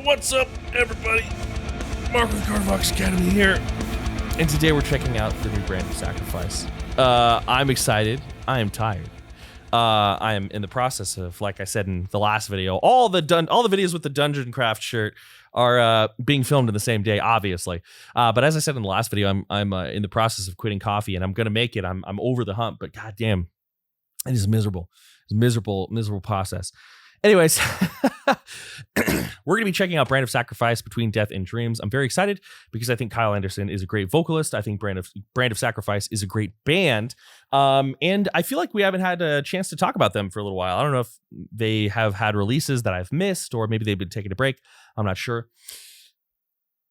What's up, everybody? Mark with Kardavox Academy here. And today we're checking out the new brand of Sacrifice. I'm excited. I am tired. I am in the process of, like I said in the last video, all the videos with the Dungeon Craft shirt are being filmed in the same day, obviously. But as I said in the last video, I'm in the process of quitting coffee, and I'm gonna make it. I'm over the hump, but goddamn, it is miserable. It's a miserable process. Anyways, we're going to be checking out Brand of Sacrifice Between Death and Dreams. I'm very excited because I think Kyle Anderson is a great vocalist. I think Brand of Sacrifice is a great band. And I feel like we haven't had a chance to talk about them for a little while. I don't know if they have had releases that I've missed, or maybe they've been taking a break. I'm not sure.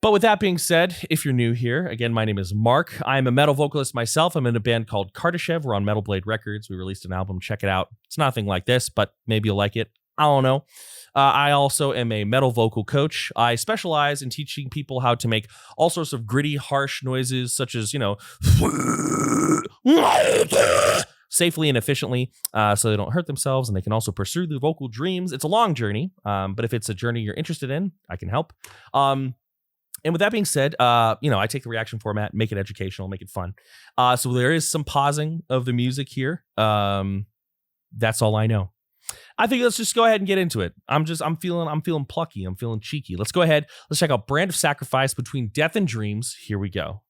But with that being said, if you're new here, again, my name is Mark. I'm a metal vocalist myself. I'm in a band called Kardashev. We're on Metal Blade Records. We released an album. Check it out. It's nothing like this, but maybe you'll like it. I don't know. I also am a metal vocal coach. I specialize in teaching people how to make all sorts of gritty, harsh noises, such as, safely and efficiently, so they don't hurt themselves, and they can also pursue their vocal dreams. It's a long journey, but if it's a journey you're interested in, I can help. And with that being said, I take the reaction format, make it educational, make it fun. So there is some pausing of the music here. That's all I know. I think let's just go ahead and get into it. I'm feeling plucky. I'm feeling cheeky. Let's go ahead. Let's check out Brand of Sacrifice Between Death and Dreams. Here we go.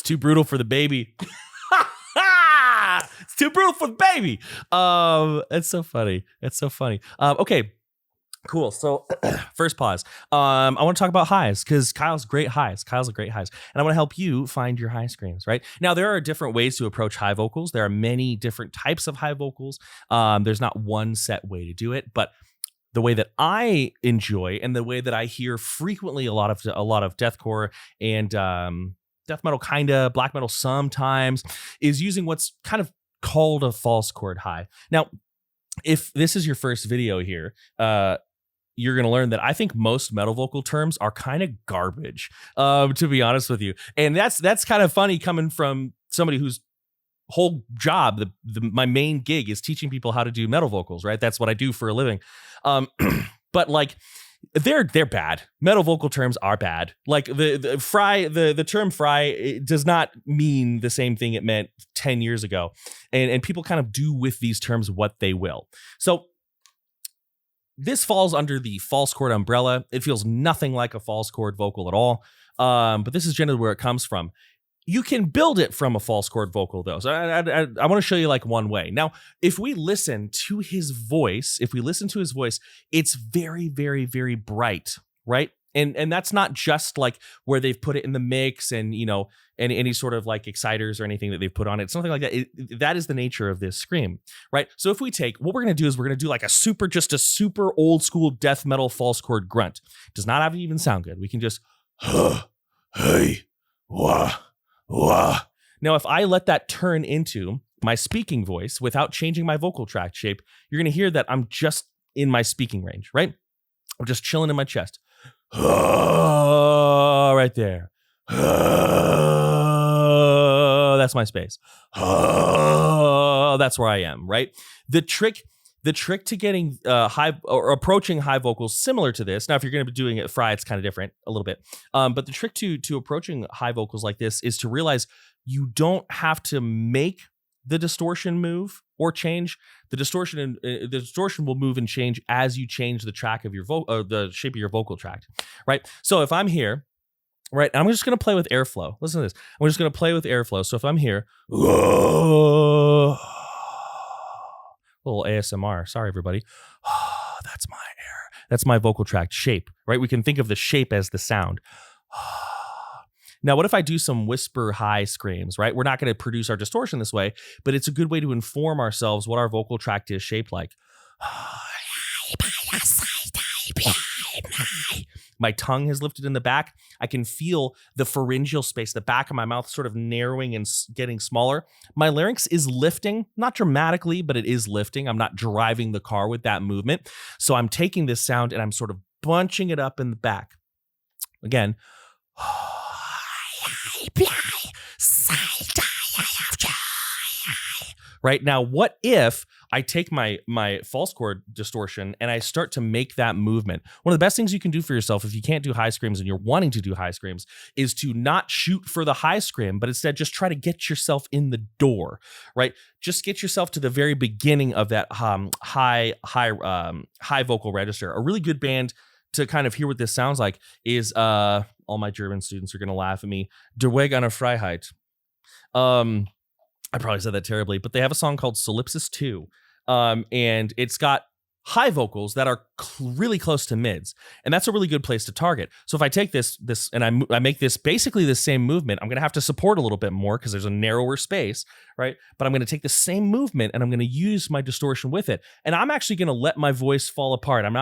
Too brutal for the baby. It's too brutal for the baby. It's so funny. Okay, cool. So first pause. I want to talk about highs, because Kyle's great highs. And I want to help you find your high screams, right? Now, there are different ways to approach high vocals. There are many different types of high vocals. There's not one set way to do it, but the way that I enjoy, and the way that I hear frequently a lot of deathcore and death metal, kinda black metal sometimes, is using what's kind of called a false chord high. Now, if this is your first video here, you're going to learn that I think most metal vocal terms are kind of garbage, to be honest with you. And that's kind of funny coming from somebody whose whole job, my main gig, is teaching people how to do metal vocals, right? That's what I do for a living. But like, they're bad. Metal vocal terms are bad. Like the term fry, it does not mean the same thing it meant 10 years ago. And people kind of do with these terms what they will. So this falls under the false chord umbrella. It feels nothing like a false chord vocal at all. But this is generally where it comes from. You can build it from a false chord vocal, though. So I want to show you like one way. Now, if we listen to his voice, it's very, very, very bright, right? And that's not just like where they've put it in the mix and, any sort of like exciters or anything that they've put on it. Something like that. That is the nature of this scream, right? So if we take, what we're going to do is we're going to do like a super old school death metal false chord grunt. Does not have to even sound good. We can just, hey, wah. Now, if I let that turn into my speaking voice without changing my vocal tract shape, you're going to hear that I'm just in my speaking range, right? I'm just chilling in my chest. Right there. That's my space. That's where I am, right? The trick to getting high or approaching high vocals similar to this. Now, if you're going to be doing it fry, it's kind of different a little bit. But the trick to approaching high vocals like this is to realize you don't have to make the distortion move or change. The distortion will move and change as you change the track of your the shape of your vocal tract, right? So if I'm here right? And I'm just going to play with airflow. Listen to this. I'm just going to play with airflow. So if I'm here, little ASMR. Sorry, everybody. That's my air. That's my vocal tract shape, right? We can think of the shape as the sound. Now, what if I do some whisper high screams, right? We're not going to produce our distortion this way, but it's a good way to inform ourselves what our vocal tract is shaped like. My tongue has lifted in the back. I can feel the pharyngeal space, the back of my mouth sort of narrowing and getting smaller. My larynx is lifting, not dramatically, but it is lifting. I'm not driving the car with that movement. So I'm taking this sound and I'm sort of bunching it up in the back. Again. Right now, what if I take my false chord distortion and I start to make that movement? One of the best things you can do for yourself if you can't do high screams and you're wanting to do high screams is to not shoot for the high scream, but instead just try to get yourself in the door, right? Just get yourself to the very beginning of that high vocal register. A really good band to kind of hear what this sounds like is all my German students are going to laugh at me. Der Weg einer Freiheit. I probably said that terribly, but they have a song called Solipsis 2. And it's got high vocals that are really close to mids. And that's a really good place to target. So if I take this and I make this basically the same movement, I'm going to have to support a little bit more because there's a narrower space, right? But I'm going to take the same movement and I'm going to use my distortion with it. And I'm actually going to let my voice fall apart. I'm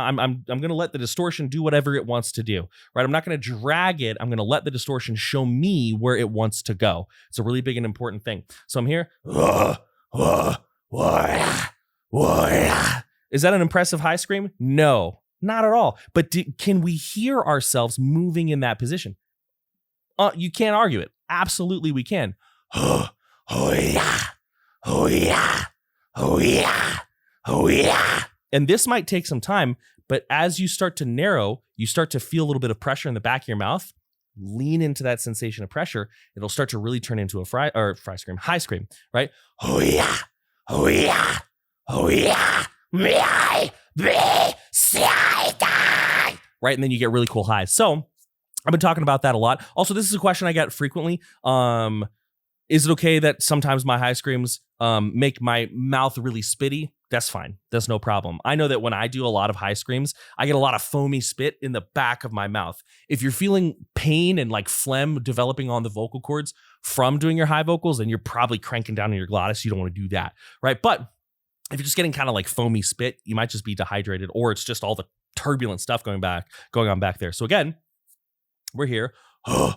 going to let the distortion do whatever it wants to do, right? I'm not going to drag it. I'm going to let the distortion show me where it wants to go. It's a really big and important thing. So I'm here. Is that an impressive high scream? No, not at all. But can we hear ourselves moving in that position? You can't argue it. Absolutely, we can. And this might take some time, but as you start to narrow, you start to feel a little bit of pressure in the back of your mouth. Lean into that sensation of pressure. It'll start to really turn into a high scream, right? Right, and then you get really cool highs. So I've been talking about that a lot. Also, this is a question I get frequently. Is it okay that sometimes my high screams make my mouth really spitty? That's fine. That's no problem. I know that when I do a lot of high screams, I get a lot of foamy spit in the back of my mouth. If you're feeling pain and like phlegm developing on the vocal cords from doing your high vocals, then you're probably cranking down in your glottis. You don't want to do that, right? But if you're just getting kind of like foamy spit, you might just be dehydrated, or it's just all the turbulent stuff going on back there. So again, we're here. Oh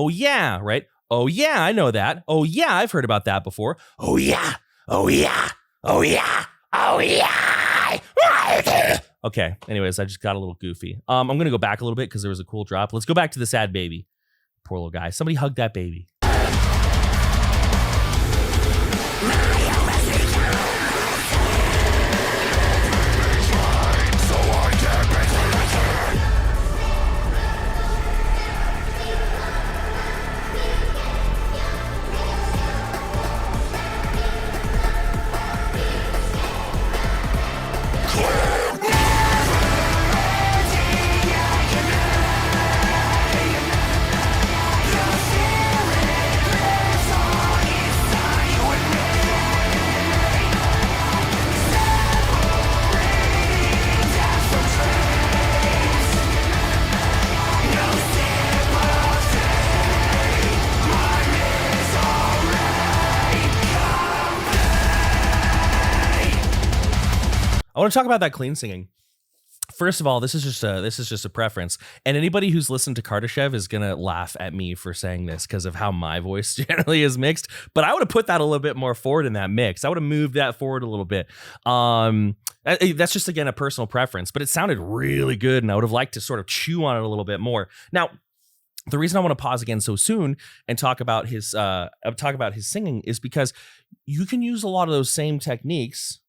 yeah, right? Oh yeah, I know that. Oh yeah, I've heard about that before. Oh yeah. Okay, anyways, I just got a little goofy. I'm gonna go back a little bit because there was a cool drop. Let's go back to the sad baby. Poor little guy. Somebody hug that baby. I want to talk about that clean singing. First of all, this is just a preference, and anybody who's listened to Kardashev is gonna laugh at me for saying this because of how my voice generally is mixed. But I would have put that a little bit more forward in that mix. I would have moved that forward a little bit. That's just again a personal preference, but it sounded really good, and I would have liked to sort of chew on it a little bit more. Now, the reason I want to pause again so soon and talk about his singing is because you can use a lot of those same techniques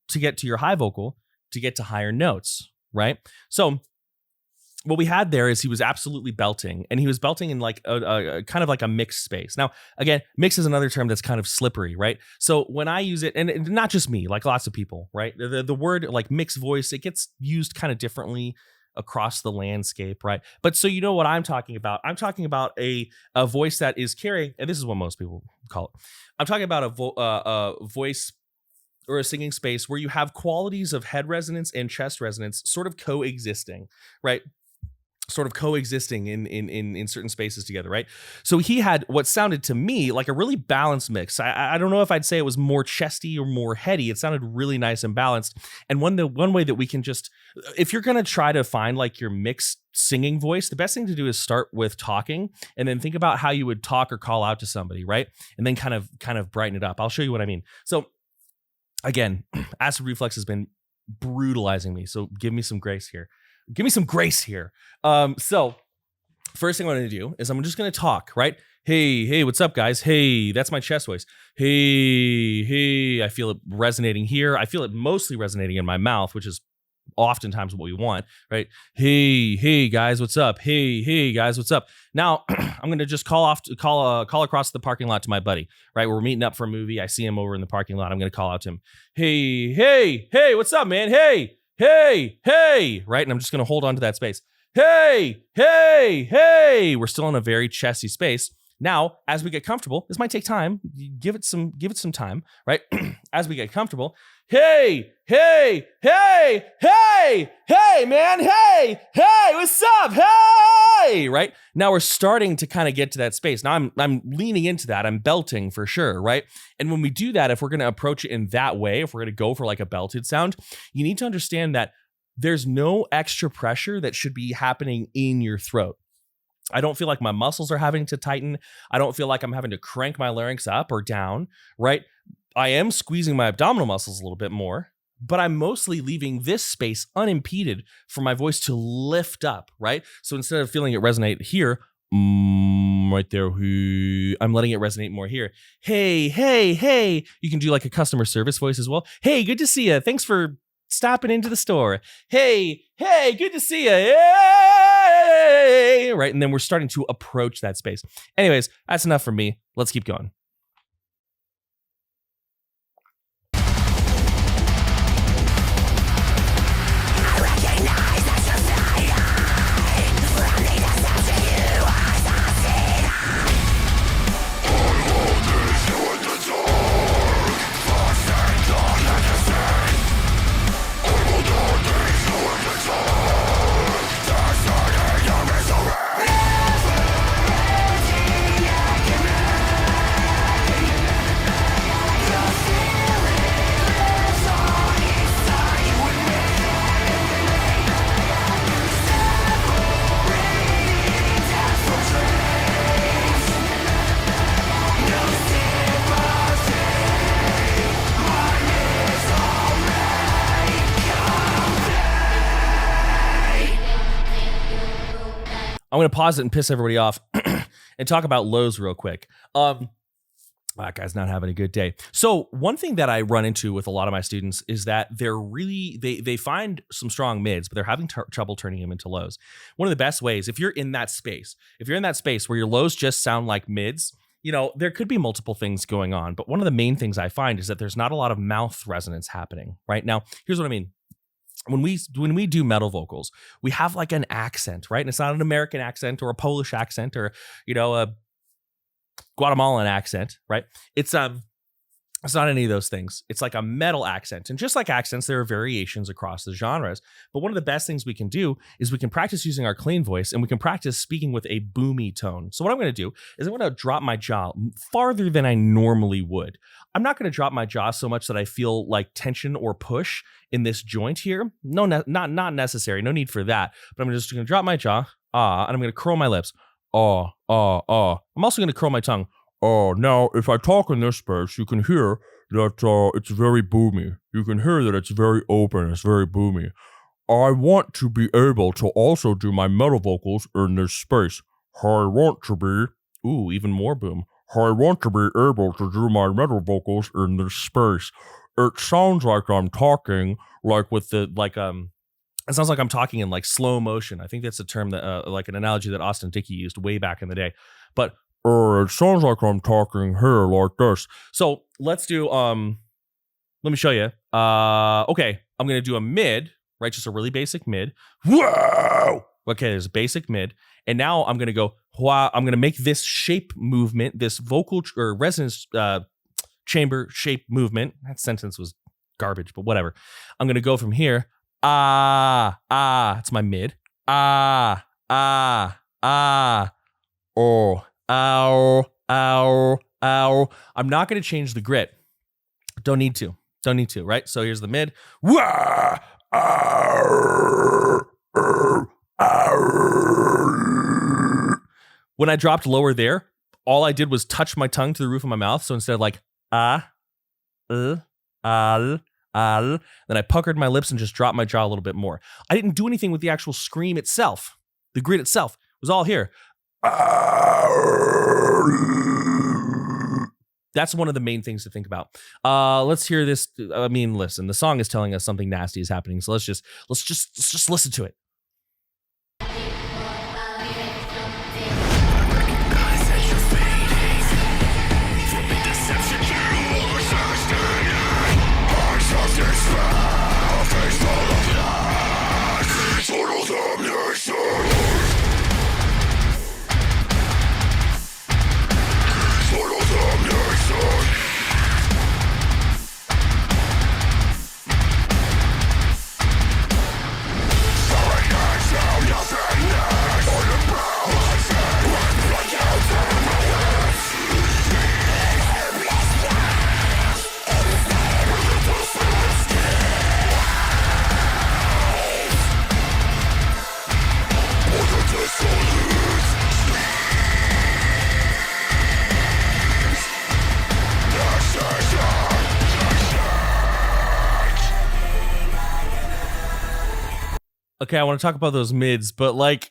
to get to your high vocal, to get to higher notes, right? So what we had there is he was absolutely belting, and he was belting in like a kind of like a mixed space. Now, again, mix is another term that's kind of slippery, right? So when I use it, and not just me, like lots of people, right? The word like mixed voice, it gets used kind of differently across the landscape, right? But so you know what I'm talking about. I'm talking about a voice that is carrying, and this is what most people call it. I'm talking about a voice or a singing space where you have qualities of head resonance and chest resonance sort of coexisting, right? Sort of coexisting in certain spaces together, right? So he had what sounded to me like a really balanced mix. I don't know if I'd say it was more chesty or more heady. It sounded really nice and balanced. And one way that we can just, if you're gonna try to find like your mixed singing voice, the best thing to do is start with talking, and then think about how you would talk or call out to somebody, right? And then kind of brighten it up. I'll show you what I mean. So again, acid reflux has been brutalizing me. So give me some grace here. Give me some grace here. So first thing I'm going to do is I'm just going to talk, right? Hey, what's up, guys? Hey, that's my chest voice. Hey, I feel it resonating here. I feel it mostly resonating in my mouth, which is oftentimes what we want, right? Hey, guys, what's up? Hey, guys, what's up? Now I'm going to just call across the parking lot to my buddy, right? We're meeting up for a movie. I see him over in the parking lot. I'm going to call out to him. Hey, what's up, man? Hey, right? And I'm just going to hold on to that space. Hey. We're still in a very chesty space. Now, as we get comfortable, this might take time. Give it some time, right? As we get comfortable. Hey, man. Hey, what's up? Hey, right? Now we're starting to kind of get to that space. Now I'm leaning into that. I'm belting for sure, right? And when we do that, if we're going to approach it in that way, if we're going to go for like a belted sound, you need to understand that there's no extra pressure that should be happening in your throat. I don't feel like my muscles are having to tighten. I don't feel like I'm having to crank my larynx up or down, right? I am squeezing my abdominal muscles a little bit more, but I'm mostly leaving this space unimpeded for my voice to lift up, right? So instead of feeling it resonate here, right there, I'm letting it resonate more here. Hey. You can do like a customer service voice as well. Hey, good to see you. Thanks for stopping into the store. Hey, good to see you. Hey, right? And then we're starting to approach that space. Anyways, that's enough for me. Let's keep going. I'm going to pause it and piss everybody off and talk about lows real quick. That guy's not having a good day. So one thing that I run into with a lot of my students is that they're really, they find some strong mids, but they're having trouble turning them into lows. One of the best ways, if you're in that space where your lows just sound like mids, you know, there could be multiple things going on. But one of the main things I find is that there's not a lot of mouth resonance happening right now. Here's what I mean. When we do metal vocals, we have like an accent, right? And it's not an American accent or a Polish accent or, you know, a Guatemalan accent, right? It's not any of those things. It's like a metal accent. And just like accents, there are variations across the genres. But one of the best things we can do is we can practice using our clean voice, and we can practice speaking with a boomy tone. So what I'm going to do is I'm going to drop my jaw farther than I normally would. I'm not going to drop my jaw so much that I feel like tension or push in this joint here. No, not necessary. No need for that. But I'm just going to drop my jaw, and I'm going to curl my lips. I'm also going to curl my tongue. Now, if I talk in this space, you can hear that it's very boomy. You can hear that it's very open. It's very boomy. I want to be able to also do my metal vocals in this space. I want to be, even more boom. I want to be able to do my metal vocals in this space. It sounds like I'm talking like with the, It sounds like I'm talking in like slow motion. I think that's a term that, like an analogy that Austin Dickey used way back in the day. But it sounds like I'm talking here like this. So let's do, let me show you. Okay, I'm going to do a mid, right? Just a really basic mid. Whoa! Okay, there's a basic mid. And now I'm going to go, wow. I'm going to make this shape movement, this vocal or resonance chamber shape movement. That sentence was garbage, but whatever. I'm going to go from here. It's my mid. Oh, ow, ow, ow. I'm not going to change the grit. Don't need to, right? So here's the mid. Wah, when I dropped lower there, all I did was touch my tongue to the roof of my mouth. So instead of like, then I puckered my lips and just dropped my jaw a little bit more. I didn't do anything with the actual scream itself. The grit itself was all here. That's one of the main things to think about. Let's hear this. I mean, listen, the song is telling us something nasty is happening. So let's just listen to it. Okay, I want to talk about those mids, but like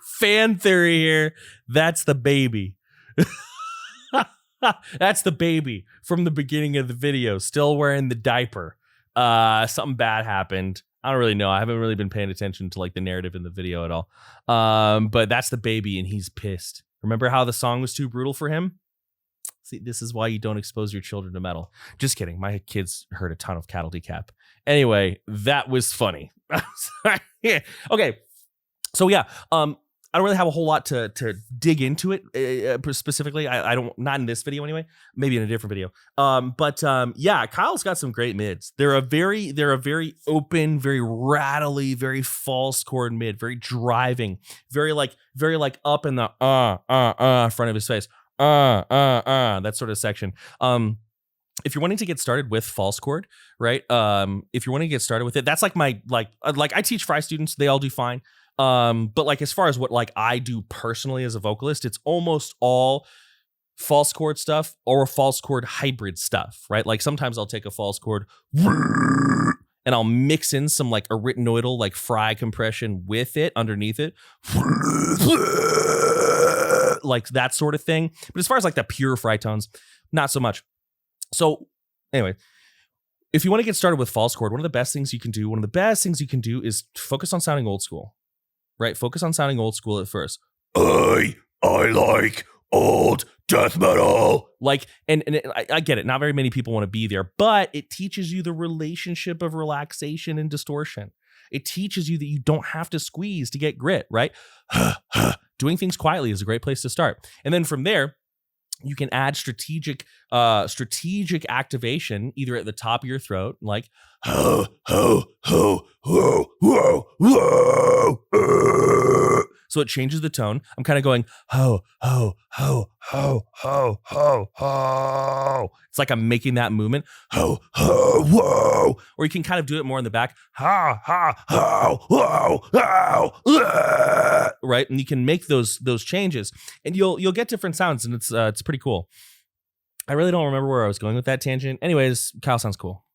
fan theory here, that's the baby. That's the baby from the beginning of the video, still wearing the diaper. Something bad happened. I don't really know. I haven't really been paying attention to like the narrative in the video at all. But that's the baby and he's pissed. Remember how the song was too brutal for him? See, this is why you don't expose your children to metal. Just kidding. My kids heard a ton of Cattle Decap. Anyway, that was funny. Yeah. Okay. So yeah, I don't really have a whole lot to dig into it specifically. I don't, not in this video anyway, maybe in a different video. Yeah, Kyle's got some great mids. They're a very open, very rattly, very false chord mid, very driving, very like up in the front of his face. That sort of section. If you're wanting to get started with false chord, right? If you're wanting to get started with it, that's like my, like I teach Fry students, they all do fine. But like, as far as what like I do personally as a vocalist, it's almost all false chord stuff or false chord hybrid stuff, right? Like sometimes I'll take a false chord and I'll mix in some like arytenoidal, like Fry compression with it underneath it. Like that sort of thing. But as far as like the pure Fry tones, not so much. So anyway, if you want to get started with false chord, one of the best things you can do is focus on sounding old school, right? Focus on sounding old school at first. I like old death metal. Like, and I get it. Not very many people want to be there, but it teaches you the relationship of relaxation and distortion. It teaches you that you don't have to squeeze to get grit, right? Doing things quietly is a great place to start. And then from there, you can add strategic activation either at the top of your throat, like ho ho ho ho ho ho. So it changes the tone. I'm kind of going ho ho ho ho ho ho ho. It's like I'm making that movement ho ho whoa. Or you can kind of do it more in the back ha ha ho ho ho. Right, and you can make those changes, and you'll get different sounds, and it's pretty cool. I really don't remember where I was going with that tangent. Anyways, Kyle sounds cool.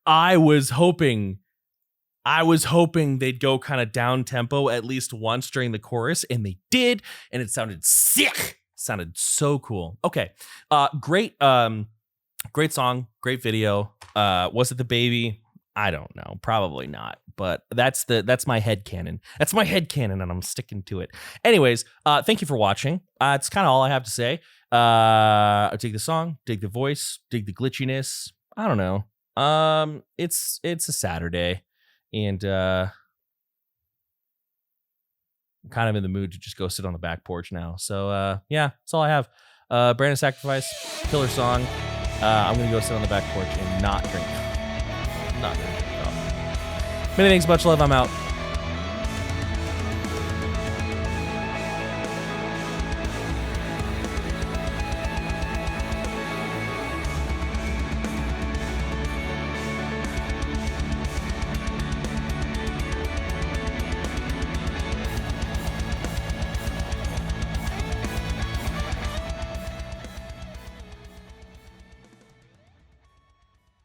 I was hoping they'd go kind of down tempo at least once during the chorus, and they did, and it sounded sick. It sounded so cool. Okay. Great song, great video. Was it the baby? I don't know. Probably not. But that's my headcanon. That's my headcanon, and I'm sticking to it. Anyways, thank you for watching. It's kind of all I have to say. I dig the song, dig the voice, dig the glitchiness. I don't know. It's a Saturday, and I'm kind of in the mood to just go sit on the back porch now. So yeah, that's all I have. Brandon Sacrifice, killer song. I'm gonna go sit on the back porch and not drink. Many thanks, much love. I'm out.